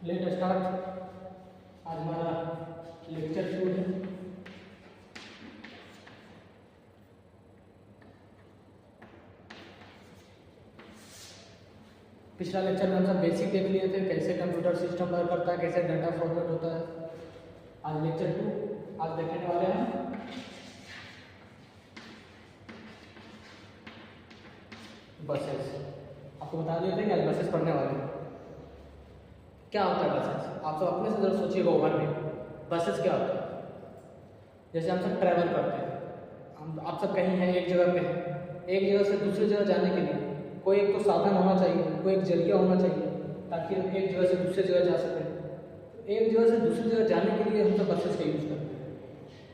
Let start. आज हमारा lecture शुरू है। पिछला लेक्चर में हम सब बेसिक देख लिए थे, कैसे कंप्यूटर सिस्टम वर्क करता है, कैसे डाटा फॉर्मेट होता है। आज लेक्चर 2 आज देखने वाले हैं बसेस। आपको बता दिए थे कि आज बसेस पढ़ने वाले हैं। क्या होता है बसेस? आप सब अपने से जरा सोचिएगा ओवर में, बसेस क्या होता है। जैसे हम सब ट्रैवल करते हैं, आप सब कहीं हैं, एक जगह पे हैं, एक जगह से दूसरी जगह जाने के लिए कोई एक तो साधन होना चाहिए, कोई एक जरिया होना चाहिए ताकि हम एक जगह से दूसरी जगह जा सकें। तो एक जगह से दूसरी जगह जाने के लिए हम सब बसेस का यूज़ करते हैं।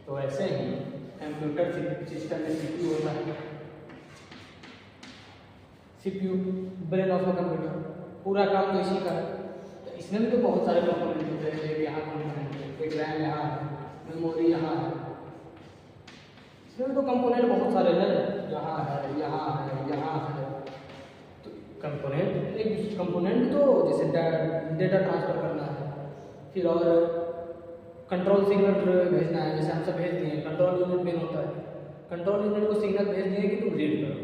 तो ऐसे ही कंप्यूटर सिस्टम में सीपीयू होता है। CPU brain of a computer, पूरा काम तो इसी का है। तो इसमें भी तो बहुत सारे कंपोनेंट होते हैं। एक यहाँ कंपोनेंट है, एक रैम यहाँ है, मेमोरी यहाँ है। इसमें तो कंपोनेंट बहुत सारे हैं, यहाँ है, यहाँ है, यहाँ है। तो कंपोनेंट एक कंपोनेंट तो जैसे डेटा ट्रांसफ़र करना है, फिर और कंट्रोल सिग्नल भेजना है। जैसे हम सब भेज दिए, कंट्रोल यूनिट मेन होता है। कंट्रोल यूनिट को सिग्नल भेज दिए कि तुम रीड करो।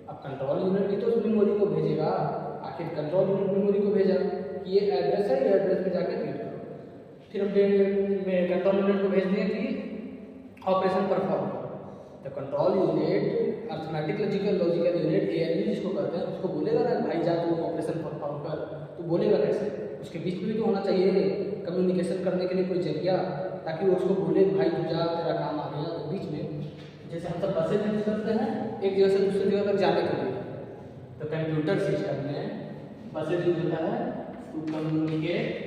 अब कंट्रोल यूनिट भी तो उस मेमोरी को भेजेगा। आखिर कंट्रोल यूनिट मेमोरी को भेजा कि ये एड्रेस है, ये एड्रेस पे जाके रीड करो। फिर हम कंट्रोल यूनिट को भेज दिए कि ऑपरेशन परफॉर्म करो। तो control unit arithmetic logical unit ALU जिसको कहते हैं, उसको बोलेगा ना भाई जा तू ऑपरेशन परफॉर्म कर। तो बोलेगा कैसे? उसके बीच में भी तो होना चाहिए कम्युनिकेशन करने के लिए कोई जरिया, ताकि वो उसको बोले भाई तू जा, तेरा काम आ गया। तो बीच में जैसे हम सब बसें यूज करते हैं एक जगह से दूसरी जगह तक जाने के लिए, तो कंप्यूटर सिस्टम में बसें यूज होता है to communicate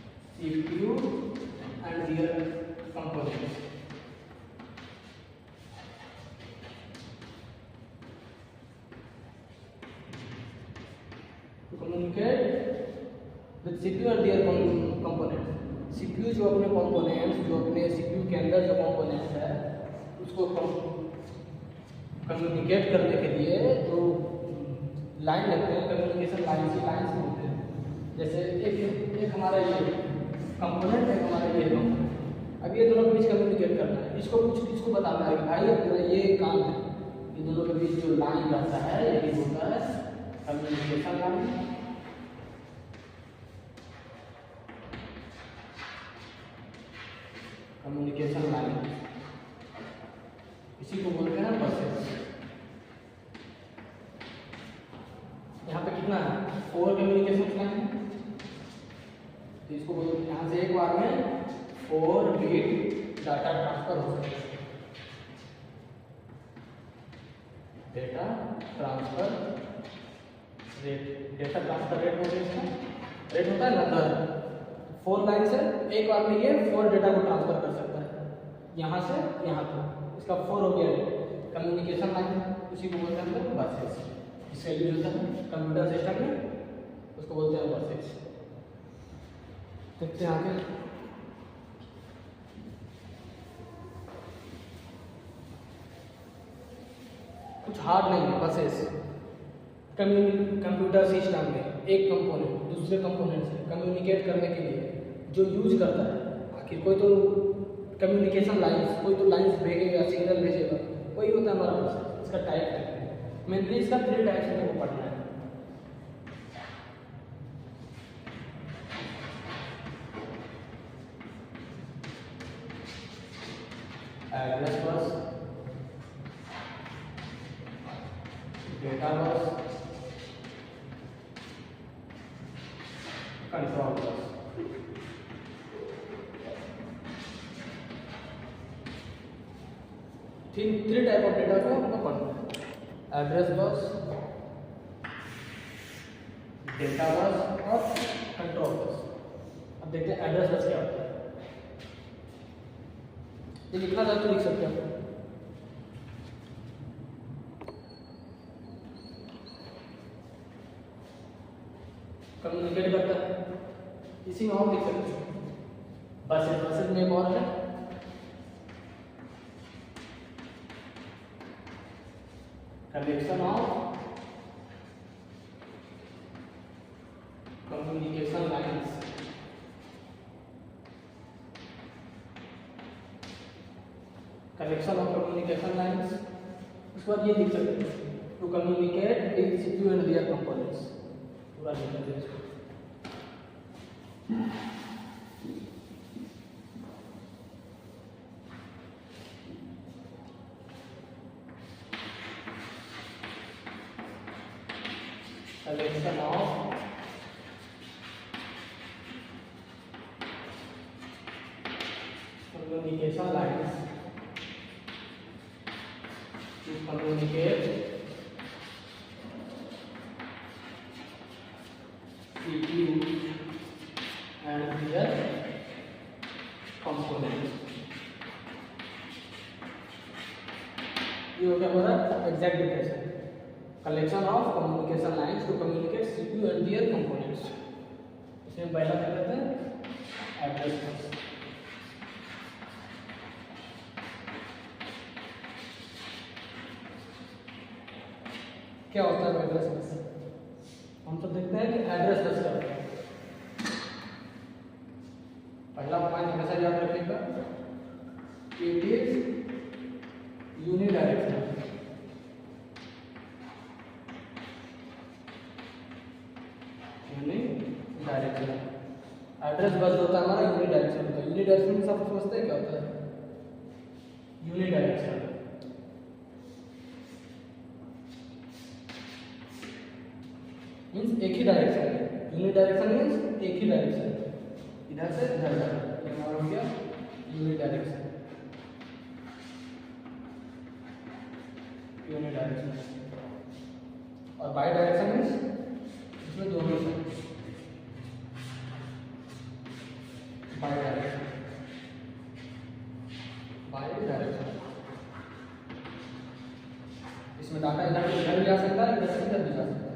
with CPU and their components. To communicate with CPU and their components. CPU जो अपने components, जो अपने CPU के अंदर जो components है, उसको कम्युनिकेट करने के लिए तो लाइन लगते हैं, कम्युनिकेशन लाइन से होते हैं। जैसे एक हमारा ये कंपोनेंट है, हमारा ये कंपोनेंट। अब ये दोनों के बीच कम्युनिकेट करना है, इसको बताना है कि भाई अब तेरा ये काम है। ये दोनों के बीच जो लाइन रहता है यही होता है कम्युनिकेशन लाइन। कम्युनिकेशन लाइन इसी को बोलते हैं बसेस। यहाँ पे कितना है? 4 कम्युनिकेशन लाइन है। तो इसको बोलते हैं, यहाँ से एक बार में 4 बिट डाटा ट्रांसफर हो सकता है। डेटा ट्रांसफर रेट रेट होता है नंबर। 4 लाइन से एक बार में ये 4 डेटा को ट्रांसफर कर सकता है, यहाँ से यहाँ तक। इसका 4 हो गया कम्युनिकेशन लाइन, उसी को बोलते हैं बसेस। इसका यूज होता है कंप्यूटर सिस्टम में, उसको बोलते हैं बसेस। देखते हैं आगे। कुछ हार्ड नहीं है बसेस। कंप्यूटर सिस्टम में एक कंपोनेंट दूसरे कंपोनेंट से कम्युनिकेट करने के लिए जो यूज करता है, आखिर कोई तो कम्युनिकेशन लाइन्स, कोई तो लाइन्स भेजेगा, सिग्नल भेजेगा, वही होता है हमारा बसेस। इसका टाइप है मेनली, इसका 3 टाइप्स में पढ़ना है। Address bus, data bus, control bus. Three type of data को हमको पढ़ना है। एड्रेस बस, डेटा बस और कंट्रोल बस। अब देखते हैं एड्रेस बस क्या होता है। ये लिखना चाहे तो लिख सकते हैं। कम्युनिकेट करता है, इसी में और लिख सकते हैं। बसेस में एक और है collection of communication lines. Collection of communication lines. उसके बाद ये लिख सकते हैं to communicate with CPU and their components. पूरा लिख सकते हैं इसको. Collection of communication lines to communicate CPU and their components. ये हो गया हमारा exact definition. Collection of communication lines to communicate CPU and their components. इसमें पहला क्या कहते हैं एड्रेस बस. क्या होता है एड्रेस बस? हम तो देखते हैं कि एड्रेस बस क्या होता है. पहला पॉइंट हमेशा याद रखिएगा, it is unidirectional. Unidirectional address bus होता है हमारा यूनिडायरेक्शनल होता है. यूनिडायरेक्शनल सब समझते हैं क्या होता है? यूनिडायरेक्शनल मीन्स एक ही डायरेक्शन है. यूनिडायरेक्शन मीन्स एक ही डायरेक्शन, इधर से इधर जाना. ये हमारा हो गया यूनिडायरेक्शन. यूनिडायरेक्शन और बाई डायरेक्शन मीन्स इसमें दोनों से बाई डायरेक्शन. बाई डायरेक्शन इसमें डाटा इधर से इधर भी जा सकता है, इधर से इधर भी जा सकता है.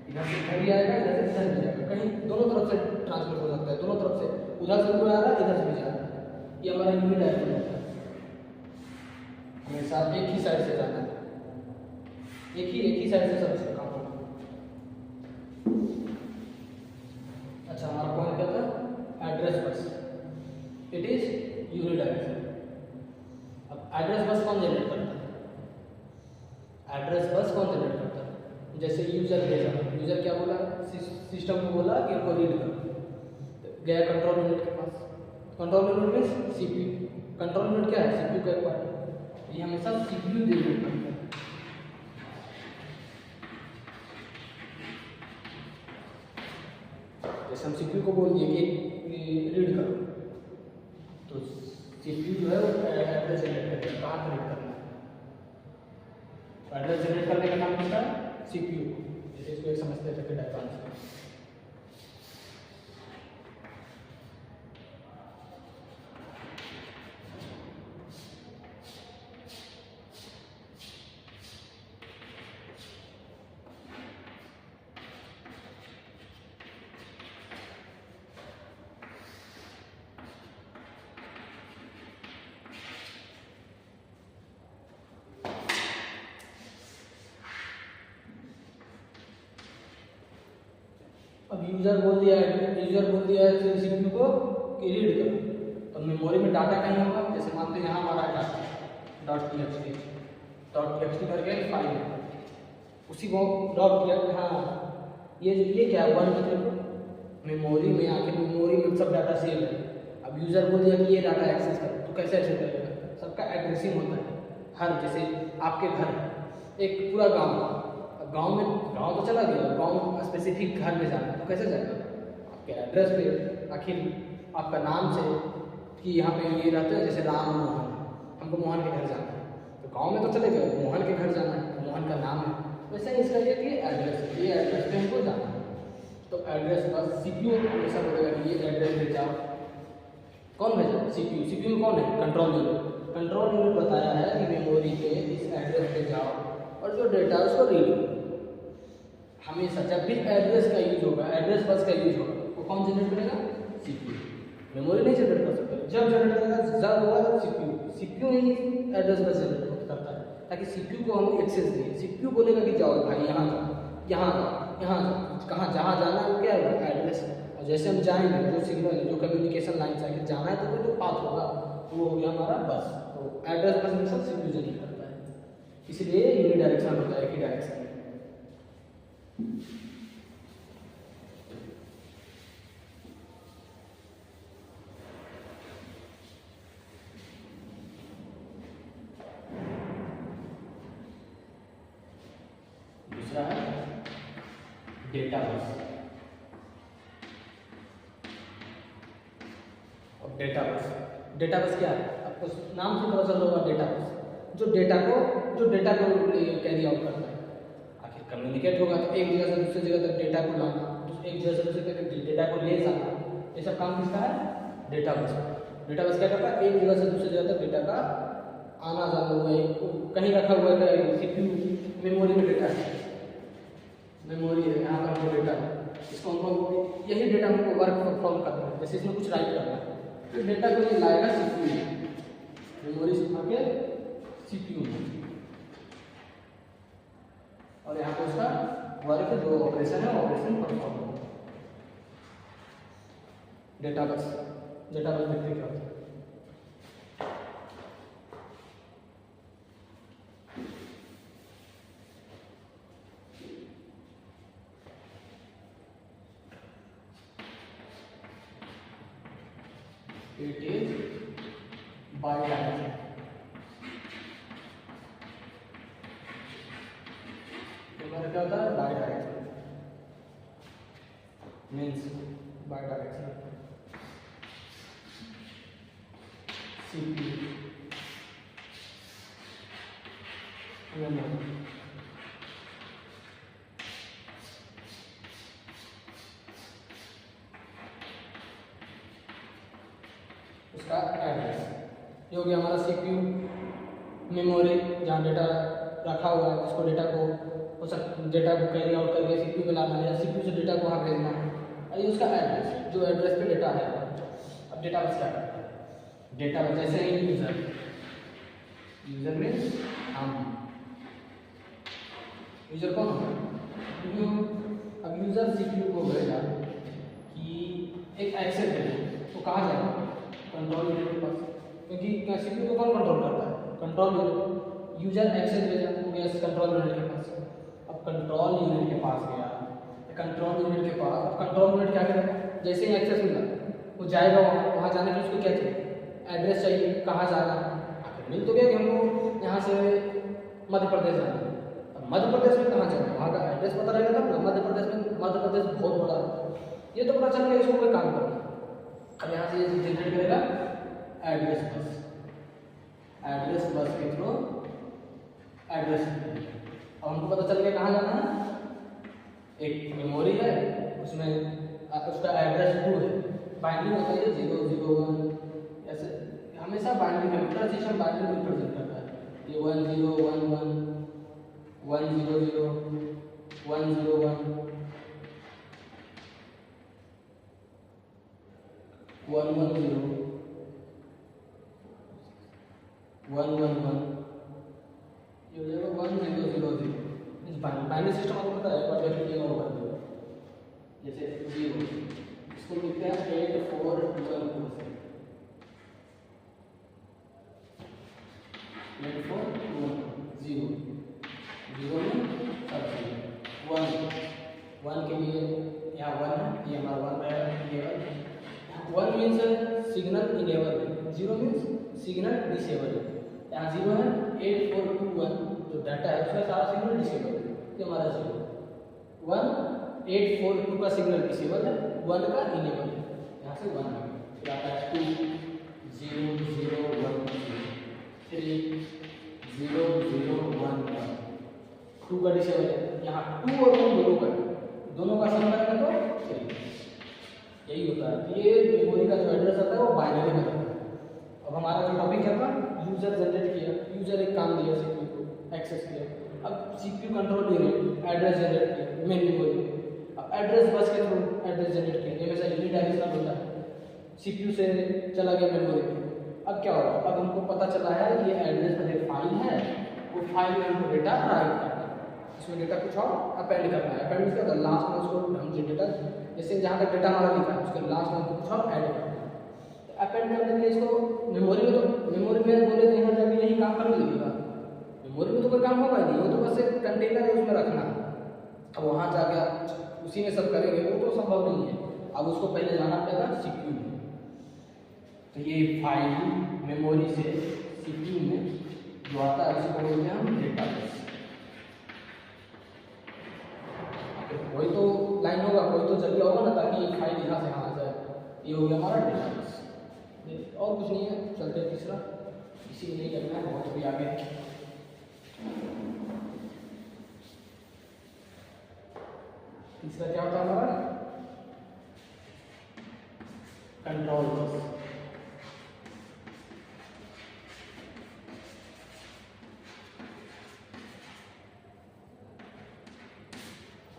इधर से इधर भी आएगा, इधर से इधर भी जाएगा. कहीं दोनों तरफ से ट्रांसफर हो सकता है. दोनों तरफ से उधर से भी आ रहा है, इधर से भी जा रहा है. ये हमारा यूनिडायरेक्शन होता है. हमेशा एक ही साइड से जाना है. एक ही साइड से सब काम होगा. अच्छा, हमारा पॉइंट क्या था? Address bus. It is unidirectional. अब एड्रेस बस कौन जनरेट करता है? एड्रेस बस कौन जनरेट करता है? जैसे यूजर भेजा, यूजर क्या बोला? सिस्टम को बोला कि इनको रीड करो. गया कंट्रोल यूनिट के पास. कंट्रोल यूनिट में सीपीयू. कंट्रोल यूनिट क्या है? सीपीयू का एक पार्ट है. ये हमेशा सीपीयू जनरेट करता है. जैसे हम सीपीयू को बोल दिए कि रीड करो, तो सीपीयू जो है वो एड्रेस जनरेट करेगा. कहाँ रीड करना है? एड्रेस जनरेट करने का नाम होता है सीपीयू. जैसे इसको एक समझते थे डायग्राम से. अब यूजर बोल दिया है सीपीयू को कि रीड करो, तो मेमोरी में डाटा कहीं होगा. जैसे मानते हैं यहाँ हमारा डाटा .txt करके फाइल है, उसी को डॉट किया. हाँ, ये क्या हुआ मतलब मेमोरी में. आखिर मेमोरी में सब डाटा सेव है. अब यूजर बोल दिया कि ये डाटा एक्सेस करो, तो कैसे एक्सेस करेगा? सबका एड्रेसिंग होता है. हर जैसे आपके घर एक पूरा गांव में गांव तो चला गया, गांव स्पेसिफिक घर में जाना है तो कैसे जाएगा? आपके एड्रेस पे. आखिर आपका नाम से कि यहाँ पे ये रहते हैं, जैसे राम मोहन, हमको मोहन के घर जाना है, तो गांव में तो चले गए, मोहन के घर जाना है, तो मोहन का नाम है. वैसे ही इसका ये एड्रेस, ये एड्रेस पे हमको जाना है. तो एड्रेस बस सीपीयू हमेशा बोलेगा कि ये एड्रेस पे जाओ. कौन भेजा? सीपीयू. सीपीयू में कौन है? Control unit. कंट्रोल यूनिट बताया है कि मेमोरी के इस एड्रेस पे जाओ और जो डेटा है उसको रीड करो. हमेशा जब भी एड्रेस का यूज होगा, एड्रेस बस का यूज होगा, वो कौन जनरेट करेगा? सीपीयू. मेमोरी नहीं जनरेट कर सकता. जब जनरेट करेगा जब होगा जब सीपीयू ही एड्रेस बस जनरेट करता है. ताकि सीपीयू को हम एक्सेस दें। सीपीयू बोलेगा कि जाओ भाई यहाँ जाओ, यहाँ जाओ, यहाँ जाओ, कहाँ जहाँ जाना है वो क्या है एड्रेस है। और जैसे हम जाएंगे जो सिग्नल है, जो कम्युनिकेशन लाइन से आगे जाना है तो वो जो पाथ होगा वो हो गया हमारा बस। तो एड्रेस बस में सीपीयू जनरेट करता है, इसलिए यूनिडायरेक्शनल होता है, एक ही डायरेक्शन में। दूसरा है डेटा बस। और डेटा बस क्या है, आपको नाम से पता चल रहा होगा डेटा बस, जो डेटा को कैरी आउट करता है। आखिर कम्युनिकेट होगा तो एक जगह से दूसरी जगह तक डेटा को लाना, एक जगह से दूसरी जगह डेटा को ले जाना, ये सब काम किसका है, डेटा बस। डेटा बस क्या करता है, एक जगह से दूसरी जगह तक डेटा का आना जाना हुआ है। कहीं रखा हुआ है सीपीयू मेमोरी में डेटा है, मेमोरी है, यहाँ पर वो डेटा है, इसको हमको यही डेटा हमको वर्क परफॉर्म करना है। जैसे इसमें कुछ राइट करना है तो डेटा को ये लाएगा सीपीयू में, मेमोरी से उठा के सीपीयू में, और यहाँ पे उसका वर्क जो ऑपरेशन है ऑपरेशन परफॉर्म होगा। डेटा बस देखते क्या होता है। It is bidirectional. हमारा क्या होता है, bidirectional means bidirectional CPU उसका एड्रेस ये हो गया हमारा सीपीयू मेमोरी, जहाँ डेटा रखा हुआ है, जिसको डेटा को कैरी आउट करके सीपीयू में लाना है या सीपीयू से डेटा को वहाँ भेजना है, और ये उसका एड्रेस, जो एड्रेस पे डेटा है। अब डेटा बस क्या करता है, डेटा बस जैसे ही यूजर मीन्स हम, यूजर कौन होगा, अब यूजर सीपीयू को बोलेगा कि एक एक्सेस देना, तो कहाँ जाएगा, कंट्रोल यूनिट के पास, क्योंकि सीपीयू को कौन कंट्रोल करता है, कंट्रोल यूनिट। यूजर एक्सेस भेजा हो गया कंट्रोल यूनिट के पास। अब कंट्रोल यूनिट के पास गया, कंट्रोल यूनिट के पास, अब कंट्रोल यूनिट क्या करेगा, जैसे ही एक्सेस मिला वो जाएगा वहाँ जाने के उसको क्या चाहिए, एड्रेस चाहिए, कहाँ जाना है। आखिर मिल तो गया कि हमको यहाँ से मध्य प्रदेश जाना है, अब मध्य प्रदेश में कहाँ जाना है, वहाँ का एड्रेस पता रहेगा तब ना। मध्य प्रदेश बहुत बड़ा है, ये तो पता चल गया इसको कोई काम करना। अब यहाँ से ये जनरेट करेगा एड्रेस बस के थ्रू एड्रेस। अब हमको पता चल गया कहाँ जाना है, एक मेमोरी है उसमें उसका एड्रेस 2 है, बाइंडिंग होता है 001, ऐसे हमेशा binding computer system binding represent करता है। ये 1011 100 101 110 111 ये हो जाएगा 1000। बाइनरी सिस्टम आपको पता है, पर वैसे ये और कर दो, जैसे 0 इसको लिखते हैं 8421 0 में सब 1 के लिए यहाँ 1 है, ये हमारा 1 है, ये 1 means signal enable, 0 means signal disable. यहाँ 0 है, 8421 जो डाटा है उसका सारा सिग्नल डिसेबल है, ये हमारा 0 1 842 का सिग्नल डिसेबल है, 1 का इनेबल है, यहाँ से 1 है, फिर आता है 2 0 0 1 3 0 0 1 1 2 का डिसेबल है, यहाँ 2 और 1 दोनों का सम करेंगे तो 3। यही होता है, ये मेमोरी का जो एड्रेस आता है वो बाइनरी में रहता है। अब हमारा जो टॉपिक क्या था, यूजर जनरेट किया, यूजर एक काम दिया सीपीयू को एक्सेस किया, अब CPU control unit address generate किया मेन मेमोरी, अब एड्रेस बस के थ्रू एड्रेस जनरेट किया, ये वैसा यूनिडायरेक्शनल होता है, सीपीयू से चला गया मेमोरी में। अब क्या होगा, अब हमको पता चला है ये एड्रेस वाली फाइल है वो फाइल में हमको डेटा राइट करना है, इसमें डेटा कुछ और अपेंड करना है। अपेंड क्या होता है, लास्ट में उसको हम जो डेटा जैसे जहाँ तक डेटा हमारा लिखा है उसके लास्ट में हमको कुछ और ऐड करना है। तो अपेंड करने के लिए इसको मेमोरी में, तो मेमोरी में बोले तो यहाँ जाके यही काम करने लगेगा, मेमोरी में तो कोई काम होगा ही नहीं, वो तो बस एक कंटेनर है उसमें रखना है। अब वहाँ जाके उसी में सब करेंगे वो तो संभव नहीं है। अब उसको पहले जाना पड़ेगा सीपीयू में। तो ये फाइल मेमोरी से सीपीयू में जो आता है उसको बोलते हैं हम डेटाबेस। कोई तो लाइन होगा, कोई तो जरिया होगा ना ताकि फाइल यहाँ से यहाँ आ जाए। ये हो गया हमारा डेटाबेस, और कुछ नहीं है। चलते हैं तीसरा, इसी नहीं करना है, बहुत भी आगे। तीसरा क्या होता है हमारा, कंट्रोल बस।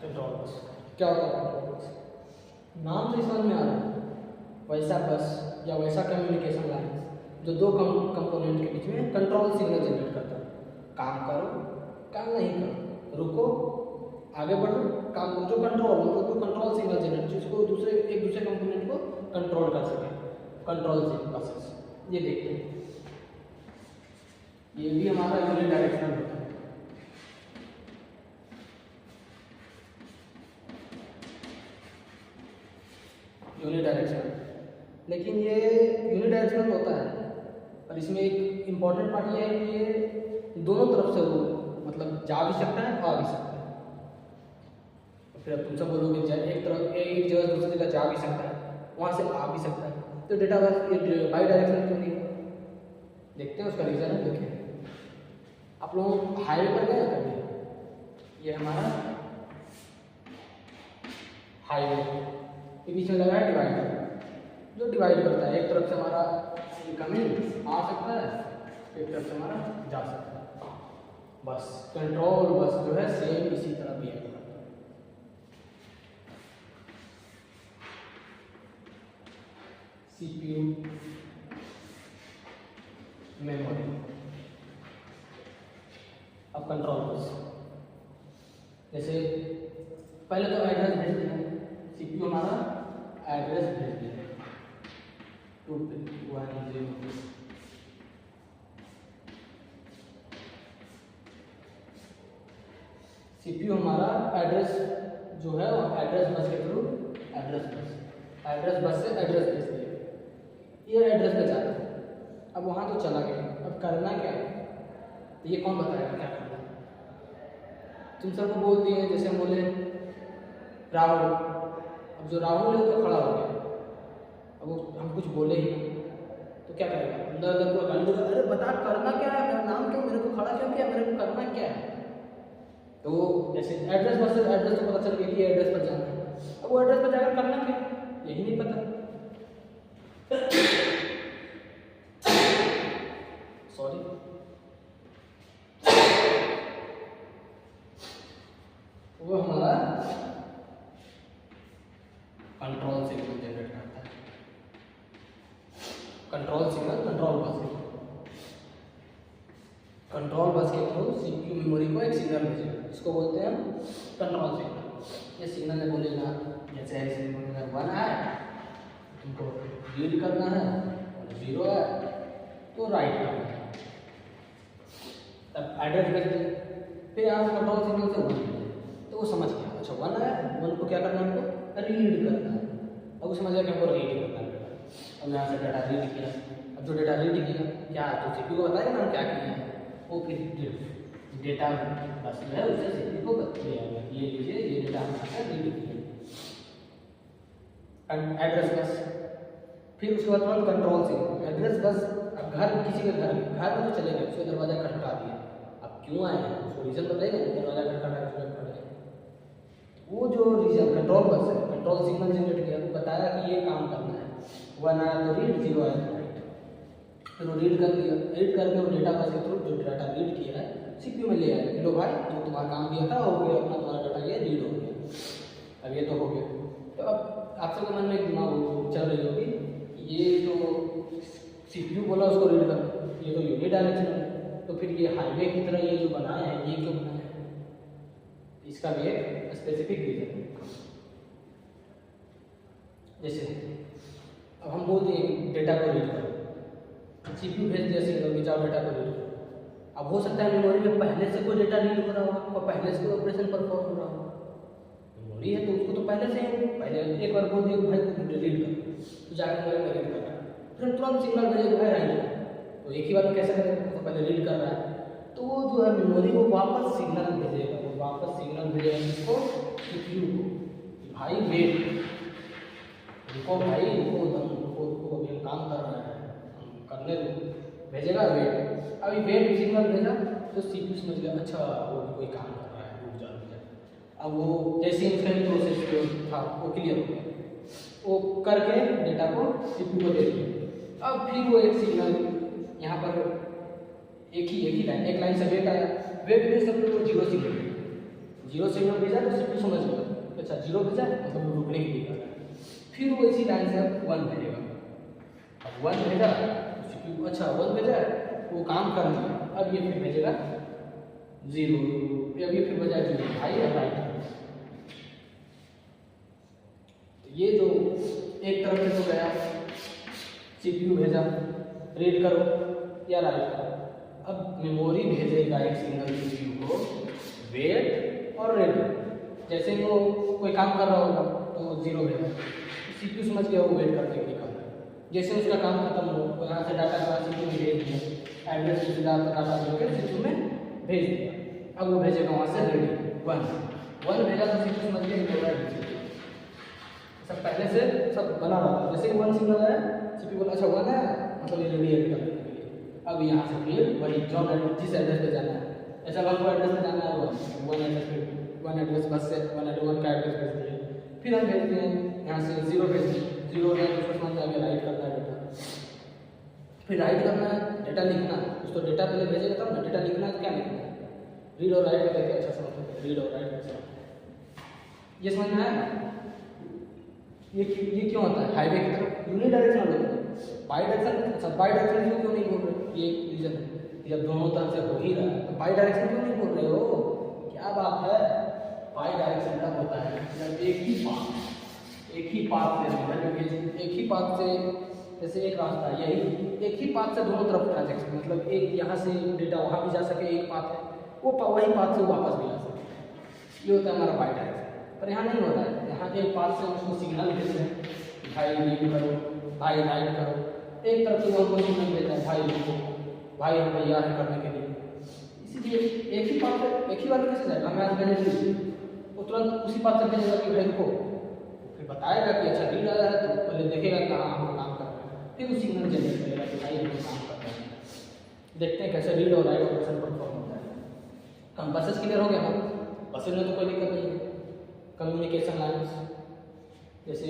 कंट्रोल बस क्या होता है, कंट्रोल बस नाम से समझ में आ रहा है, वैसा बस या वैसा कम्युनिकेशन लाइन जो दो कंपोनेंट के बीच में कंट्रोल सिग्नल जनरेट करता है। काम करो, काम नहीं करो, रुको, आगे बढ़ो, काम करो, जो कंट्रोल मतलब जो कंट्रोल सिग्नल जनरेट जिसको दूसरे एक दूसरे कंपोनेंट को कंट्रोल कर सके, कंट्रोल बसेस। ये देखते हैं, ये भी हमारा यूनिट डायरेक्शनल होता है। यूनिट डायरेक्शनल, लेकिन ये यूनिट डायरेक्शनल होता है और इसमें एक इम्पॉर्टेंट पार्ट ये है कि ये दोनों तरफ से वो मतलब जा भी सकता है आ भी सकता है। फिर अब तुम सब बोलोगे एक तरफ एक जगह दूसरी जगह जा भी सकता है, वहाँ से आ भी सकता है, तो डेटा बस बाई डायरेक्शनल क्यों नहीं है? देखते हैं उसका रीज़न है। देखें, आप लोग हाईवे पर गए कभी? ये हमारा हाईवे के बीच में लगा है डिवाइडर, जो डिवाइड करता है। एक तरफ से हमारा इनकमिंग आ सकता है, एक तरफ से हमारा जा सकता है। बस कंट्रोल बस जो है सेम इसी तरह बिहेव करता है। सीपीयू, मेमोरी, अब कंट्रोल बस। जैसे पहले तो एड्रेस भेज दिया, सीपीयू हमारा एड्रेस भेज दिया 210। सीपीयू हमारा एड्रेस जो है वो एड्रेस बस के थ्रू एड्रेस बस से एड्रेस भेज दिया, ये एड्रेस पे जाता है। अब वहाँ तो चला गया, अब करना क्या है, तो ये कौन बताएगा क्या करना है? तुम सबको बोल दिए, जैसे हम बोले राहुल, अब जो राहुल है तो खड़ा हो गया, अब वो हम कुछ बोले ही तो क्या करेगा, अंदर अंदर पूरा गाली देगा, अरे बता करना क्या है, मेरा नाम क्यों, मेरे को खड़ा क्यों किया, मेरे को करना क्या है। तो जैसे एड्रेस बस से एड्रेस तो पता चल गया कि एड्रेस पर जाना है, अब वो एड्रेस पर जाकर करना क्या, यही नहीं पता। सॉरी, वो हमारा कंट्रोल सिग्नल जनरेट करता है। कंट्रोल सिग्नल कंट्रोल बस के थ्रू सीपीयू मेमोरी को एक सिग्नल भेजेगा, इसको बोलते हैं कंट्रोल सिग्नल। ये सिग्नल है बोलेगा, जैसे ऐसे बोलेगा 1 है तुमको रीड करना है और 0 है तो राइट करना है। तब एड्रेस भेज दें, फिर आप कंट्रोल सिग्नल से 1 तो वो समझ गया, अच्छा 1 है, 1 को क्या करना है, हमको रीड करना है। अब वो समझ गया कि हमको रीड करना है। अब यहाँ से डाटा रीड किया, अब जो डेटा रीड किया क्या तो सीपीयू को बताएगा ना क्या किया है, वो फिर डेटा बस जो है उसे सीपीयू को बता दिया, ये लीजिए ये डेटा हमने रीड किया। एड्रेस बस, फिर उसके बाद कंट्रोल सिग्नल। एड्रेस बस, अब घर किसी के घर में तो चले गए, उसको दरवाजा खटखटा दिया, अब क्यों आए हैं उसको रीज़न बताइएगा, दरवाजा खटखटा वो जो रीजन कंट्रोल बस है, कंट्रोल सिग्नल जनरेट किया, तो बताया कि ये काम करना है, 1 आया तो रीड, 0 आया तो राइट। फिर वो रीड कर लिया, रीड करके वो डेटा बस के थ्रू जो डाटा रीड किया है सीपीयू में ले आया, लो भाई जो तुम्हारा काम दिया था हो गया, अपना तुम्हारा डाटा ये रीड हो गया। अब ये तो हो गया, तो अब आप सबके मन में एक दिमाग चल रही होगी, ये तो सीपीयू बोला उसको रीड कर, ये तो यूनिट डायरेक्शनल है, तो फिर ये हाईवे की तरह ये जो बनाए हैं ये क्यों बनाए हैं, इसका भी एक स्पेसिफिक रीजन है। जैसे अब हम बोल दिए डेटा को रीड करो, CPU भेज दिया सिग्नल कि जाओ डेटा को रीड करो। अब हो सकता है मेमोरी में पहले से कोई डेटा रीड हो रहा होगा और पहले से कोई ऑपरेशन परफॉर्म हो रहा होगा। मेमोरी है तो उसको तो पहले से पहले एक बार बोल दिया भाई को रीड कर, तो जाकर मेरे में रीड कर रहा है, फिर हम तुरंत सिग्नल भेजे भाई राइट, तो एक ही बार में कैसे करेगा, तो पहले रीड कर रहा है, तो वो जो है मेमोरी को वापस सिग्नल भेजेगा, वो वापस सिग्नल भेजेगा किसको, CPU को, भाई वेट, रुको भाई रुको रुको अभी हम काम कर रहे हैं, हम करने दो, भेजेगा वेट। अभी वेट सिग्नल भेजा तो CPU समझ गया अच्छा वो कोई काम कर रहा है, रुक जा। अब वो जैसे ही उसका प्रोसेस था वो क्लियर हो गया, वो करके डेटा को CPU को दे दिया। अब फिर वो एक सिग्नल यहाँ पर एक ही लाइन, एक लाइन से वेट आया, वेट में सब लोग जीरो सिग्नल भेजा तो CPU समझ गया अच्छा जीरो भेजा मतलब वो रुकने के लिए कर रहा है। फिर वो इसी लाइन से 1 भेजेगा, अब 1 भेजा तो CPU अच्छा 1 भेजा वो काम कर लिया, अब ये फिर भेजेगा 0, अब ये फिर बजा 0 भाई राइट। तो ये जो एक तरफ से तो गया CPU भेजा रीड करो या राइट करो, अब मेमोरी भेजेगा एक सिग्नल CPU को वेट और रीड। जैसे वो कोई काम कर रहा होगा तो 0 भेजा, CPU समझ गया वो वेट करने के लिए कर रहा है। जैसे उसका काम खत्म हो तो यहाँ से डाटा का CPU में भेज दिया, एड्रेस से डाटा लेकर CPU में भेज दिया, अब वो भेजेगा वहाँ से रेडी 1 भेजा तो CPU समझ गया कि सब पहले से सब बना रहा था, जैसे 1 सिग्नल है CPU बोला अच्छा 1 है मतलब ये रेडी है करने के लिए। अब यहाँ से फिर वही जो जिस एड्रेस पे जाना है, ऐसा 1 को एड्रेस पे जाना है 1 एड्रेस बस से 1 का एड्रेस भेज दिए, फिर हम भेजते हैं यहाँ से 0 भेज दिए, 0 है तो समझ में राइट करना है डेटा, फिर राइट करना है डेटा लिखना है, उसको डेटा पहले भेजेगा तब ना, डेटा लिखना है तो क्या लिखना है रीड और राइट करके अच्छा समझ में रीड और राइट ये समझ में आया ना। ये क्यों होता है हाईवे की तरफ यूनिडायरेक्शनल होता है, बाई डायरेक्शन अच्छा बाई डायरेक्शन क्यों नहीं बोल रहे, ये रीजन है जब दोनों तरफ से हो ही रहा है तो बाई डायरेक्शन क्यों नहीं बोल रहे हो, क्या बात है। बाई डायरेक्शन तब होता है जब एक ही पाथ से एक ही पाथ से जैसे एक रास्ता यही एक ही पाथ से दोनों तरफ ट्रांजैक्शन, मतलब एक यहाँ से डेटा वहाँ भी जा सके, एक पाथ है वो वही पाथ से वापस भी आ सके, ये होता है हमारा बाई डायरेक्शन। पर यहाँ नहीं होता है, यहाँ एक पाथ से उसको सिग्नल भेजते हैं भाई रीड करो भाई राइट करो, एक तरफ से वो हमको सिग्नल भेजता है भाई लिखो भाई हम तैयार है करने के लिए, इसीलिए एक ही पाथ से एक ही बार कैसे जाएगा, हमें आज भेजे वो तुरंत उसी पाथ से भेजेगा कि भाई लिखो, फिर बताएगा कि अच्छा रीड आया है तो पहले देखेगा कि हाँ हम काम कर रहे हैं, फिर वो सिग्नल जनरेट करेगा कि भाई हम काम कर रहे हैं। देखते हैं कैसे रीड और राइट ऑपरेशन परफॉर्म होता है। हम बसेस क्लियर हो गया ना, बसेस में तो कोई दिक्कत नहीं है। कम्युनिकेशन लाइन्स जैसे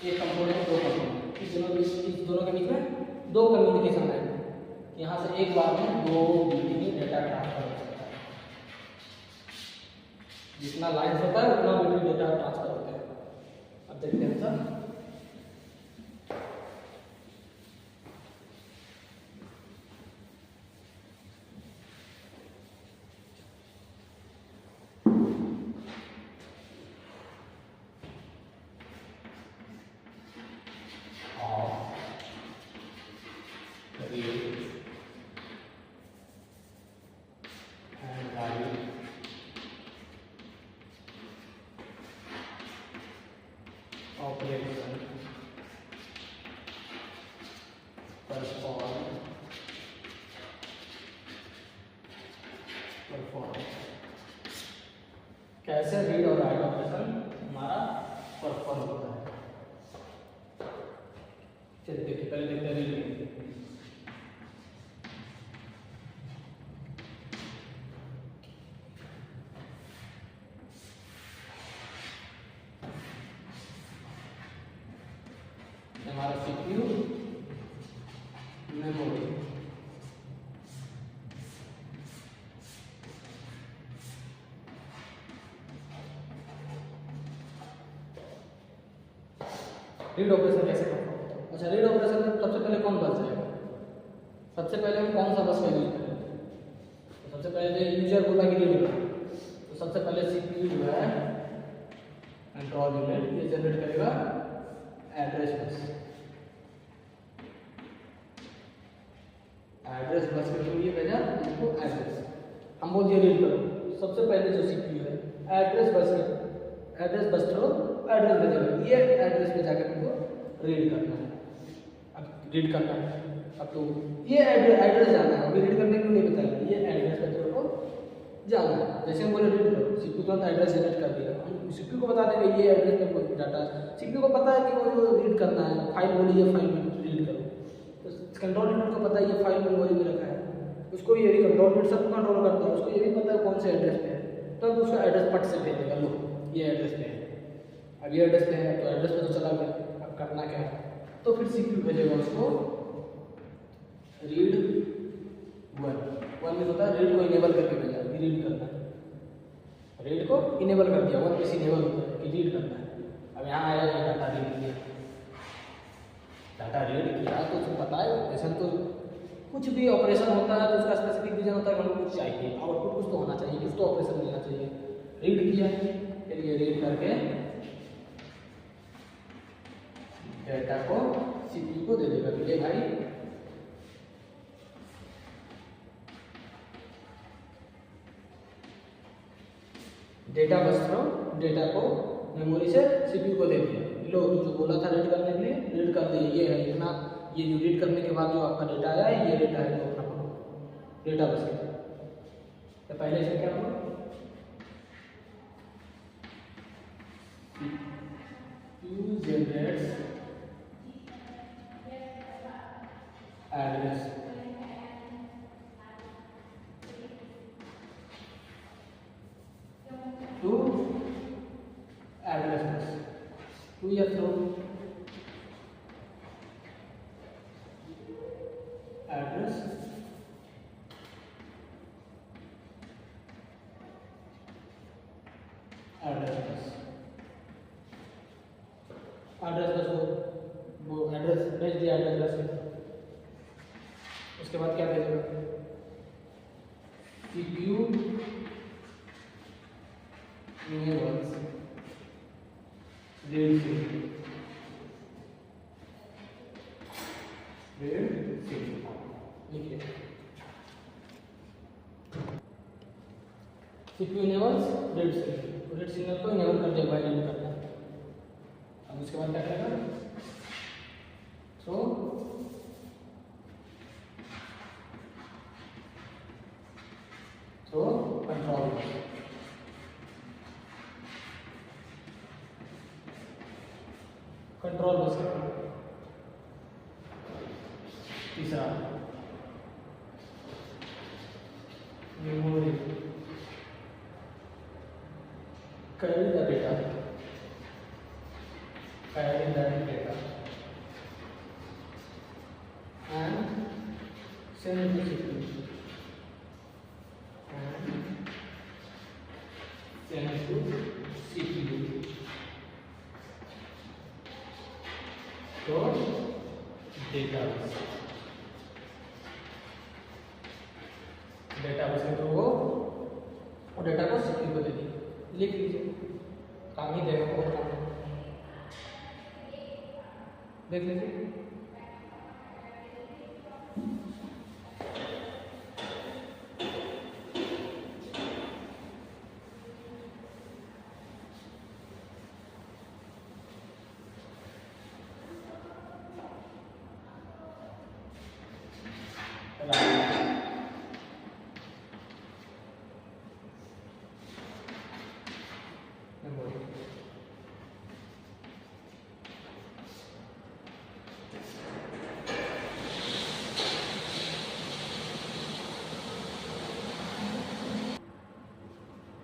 एक कंपोनेंट 2 कंपोनेंट, इस दोनों के बीच में 2 कम्युनिकेशन लाइन है, यहाँ से एक बार में 2 बीटी डेटा ट्रांसफर हो सकता है, जितना लाइन्स होता है उतना बीटी डेटा ट्रांसफर होता है। अब देखते हैं सर कैसे रीड और राइट ऑपरेशन हमारा परफॉर्म होता है। चलिए देखिए पहले देखते हैं रीड। हमारा CPU मेमोरी रीड ऑपरेशन कैसे करते हैं। अच्छा रीड ऑपरेशन में सबसे पहले कौन बस जाएगा, सबसे पहले हम कौन सा बस का यूज करेंगे, सबसे पहले जो यूजर बोला कि रीड करो, तो सबसे पहले सीपीयू जो है कंट्रोल यूनिट ये जनरेट करेगा एड्रेस बस। एड्रेस बस के थ्रू ये भेजा हमको एड्रेस, हम बोल दिए रीड करो। सबसे पहले जो सीपीयू है एड्रेस बस थ्रू एड्रेस भेजेगा, ये एड्रेस पे जाकर हमको रीड करना है। अब रीड करना है, अब तो ये एड्रेस जाना है, अभी रीड करने को नहीं बताया, ये एड्रेस पे तेरे को जाना है। जैसे हम बोले रीड करो, सीपीयू तुरंत एड्रेस जनरेट कर दिया, हम सीपीयू को बता देंगे ये एड्रेस पे कोई डाटा, सीपीयू को पता है कि वो जो रीड करना है फाइल बोली है, फाइल में रीड करो, तो कंट्रोल यूनिट को पता है ये फाइल मेमोरी में रखा है, उसको ये भी कंट्रोल यूनिट सब कंट्रोल करता है, उसको ये भी पता है कौन से एड्रेस पे है, तो अब उसका एड्रेस पट से भेज देगा, लो ये एड्रेस पे है, अब ये एड्रेस पे है तो एड्रेस पे तो चला गया। अब करना क्या है, तो फिर सीपीयू भेजेगा उसको रीड वन में होता है रीड को इनेबल करके भेजा कि रीड करना है, रीड को इनेबल कर दिया, वन पे इनेबल होता है कि रीड करना है। अब यहाँ आया ये डाटा रीड किया, डाटा रीड किया तो उसको पता है, जैसे तो कुछ भी ऑपरेशन होता है तो उसका स्पेसिफिक रीजन होता है कि हमको कुछ चाहिए, आउटपुट कुछ तो होना चाहिए, कुछ तो ऑपरेशन देना चाहिए। रीड किया, फिर ये रीड करके डेटा को सीपीयू को दे देगा कि ले भाई डेटा बस थ्रू डेटा को मेमोरी से सीपीयू को दे दिया, लो तू जो बोला था रीड करने के लिए रीड कर दिए, ये है इतना, ये जो रीड करने के बाद जो आपका डेटा आया है ये डेटा है, तो अपना पढ़ो डेटा बस के। तो पहले से क्या हुआ, CPU generates address to address bus to या थ्रू एड्रेस वो एड्रेस भेज दिया एड्रेस बस से। उसके बाद क्या भेजेगा, सीपीयू इनेबल्स रीड लिखिए सीपीयू इनेबल्स रीड सिग्नल को इनेबल कर दिया, रीड करना। अब उसके बाद क्या करेगा, तो कंट्रोल बस तीसरा memory carry the data and send to CPU तो डेटा बस के थ्रू वो डेटा को सीपीयू को दे दी, लिख लीजिए, काम ही देगा, बहुत काम है, देख लीजिए।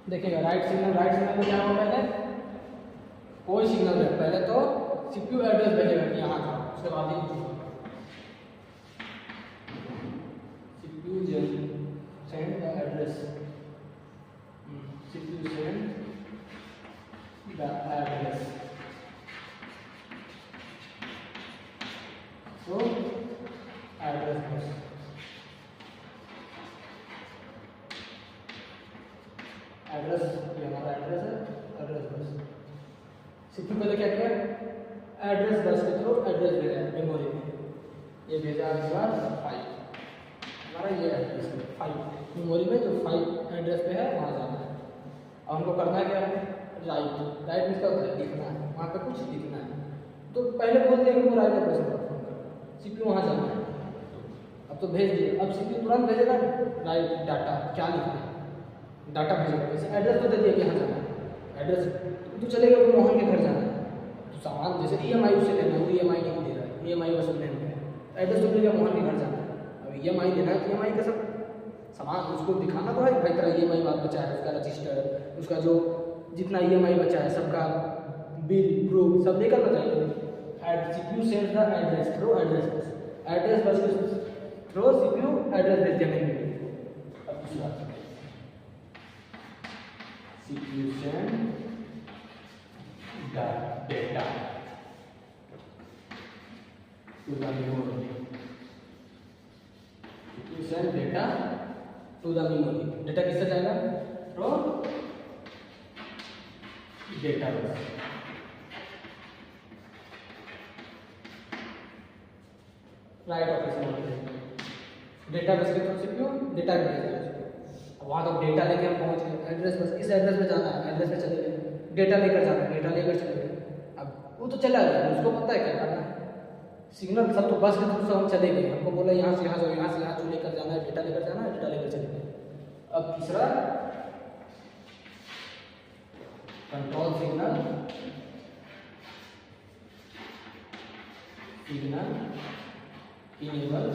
देखिएगा राइट सिग्नल में क्या होगा, पहले कोई सिग्नल है, पहले तो सीपीयू एड्रेस भेजेगा कि यहाँ था, उसके बाद ही CPU send the address, CPU send the address, तो एड्रेस बस एड्रेस, ये हमारा एड्रेस है, एड्रेस बस। सीपीयू पहले क्या किया, एड्रेस बस के थ्रू एड्रेस भेजा मेमोरी में, ये भेजा इसके बाद 5 हमारा ये एड्रेस है 5 मेमोरी में, जो 5 एड्रेस पे है वहाँ जाना है। और हमको करना क्या है, राइट। राइट मीन्स क्या होता है, लिखना है, वहाँ पे कुछ लिखना है। तो पहले बोल दिया कि राइट ऑपरेशन परफॉर्म करना, सीपीयू वहाँ जाना है। अब तो भेज दिया, अब सीपीयू तुरंत भेजेगा राइट डाटा, क्या लिखना है डाटा भेजेगा। जैसे एड्रेस तो दे दिया कि यहाँ जाना है, एड्रेस तो चलेगा कि मोहन के घर जाना है, तो सामान जैसे EMI उससे लेना है, वो EMI नहीं दे रहा है, EMI वसूल लेना है, एड्रेस तो मिलेगा मोहन के घर जाना है। अब EMI देना है तो EMI का सब सामान उसको दिखाना तो है भाई, तरह EMI बात बचा है, उसका रजिस्टर, उसका जो जितना EMI बचा है सबका बिल प्रूफ सब लेकर ना चाहिए। CPU send the address through address bus, address bus के थ्रू सीपीयू एड्रेस भेज देने के लिए। अब दूसरी बात, CPU send the data to the memory, CPU send data to the memory. Data किससे जाएगा, through data bus. Right operation data bus के थ्रू सीपीयू डेटा भी भेजेगा उसको। अब वहाँ तक डेटा लेके हम पहुँच गए, एड्रेस बस इस एड्रेस पे जाना है, एड्रेस पे चले गए, डेटा लेकर जाना है, डेटा लेकर चले गए। अब वो तो चला गया, उसको पता है क्या करना है, सिग्नल सब तो बस के थ्रू से हम चले गए, हमको बोला यहाँ से यहाँ जाओ, यहाँ से यहाँ जो लेकर जाना है, डेटा लेकर जाना है, डेटा लेकर चले गए। अब तीसरा कंट्रोल सिग्नल, सिग्नल इनेबल,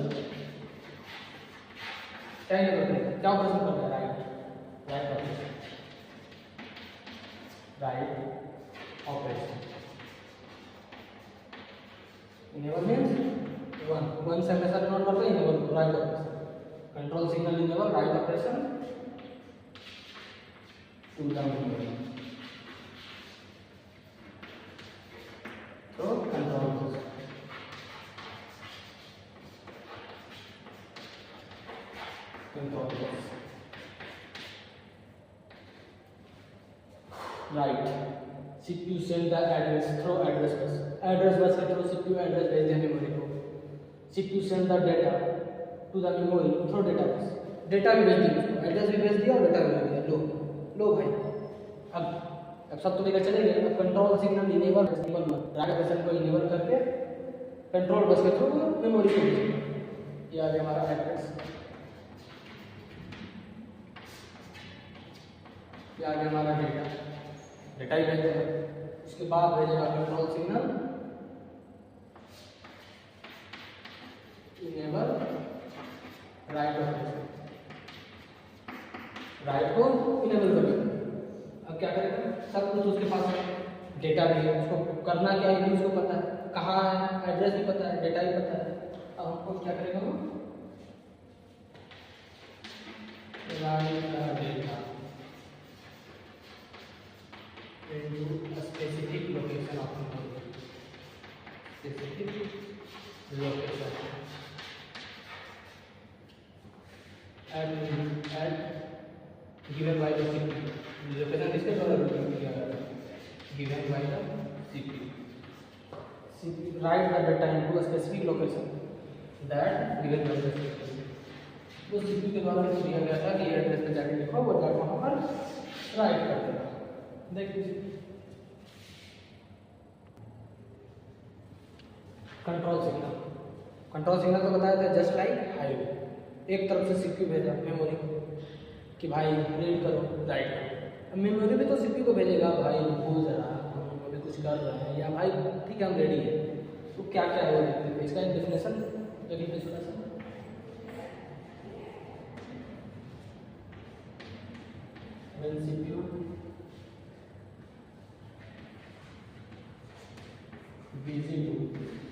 क्या इनेबल करेगा, क्या ऑपरेशन कर रहा है, write, write operation, write operation. Enable means one से हमेशा डिनोट करते हैं, enable write operation, control signal enable write operation to the memory. तो control write, CPU send the address through address bus, address bus के through CPU address भेज दिया memory को। CPU send the data to the memory through data बस, data भी भेज दिया उसको, एड्रेस भी भेज दिया और डेटा भी भेज दिया। लो भाई, अब सब तो लेकर चले गए। अब control signal enable write operation को इनेबल करके कंट्रोल बस के थ्रू मेमोरी को भेजेगा। ये आ गया हमारा एड्रेस, ये आ गया हमारा डेटा, डेटा ही भेजेगा। उसके बाद भेजेगा control signal enable write operation, right को इनेबल करेगा। अब क्या करेगा, सब कुछ उसके पास है, डेटा भी है, उसको करना क्या है भी उसको पता है, कहाँ है एड्रेस भी पता है, डेटा भी पता है। अब हमको क्या करेगा वो, right data into a specific location of the memory, specific location and given by the CPU, location इसके द्वारा given by the CPU, write the data into a specific location that given by the CPU। वो CPU के द्वारा जो दिया गया था कि एड्रेस पे जाके लिखो, वो जाके वहाँ पर राइट कर देगा। देखिए कंट्रोल सिग्नल, कंट्रोल सिग्नल तो बताया था जस्ट लाइक हाईवे, एक तरफ से सीपीयू भेजा मेमोरी को कि भाई रीड करो राइट करो। अब मेमोरी भी तो सीपीयू को भेजेगा, भाई भूल जरा हम अभी कुछ कर रहे हैं, या भाई ठीक है हम रेडी है। तो क्या क्या है इसका एक डेफिनेशन देख लीजिए छोटा सा। when CPU busy to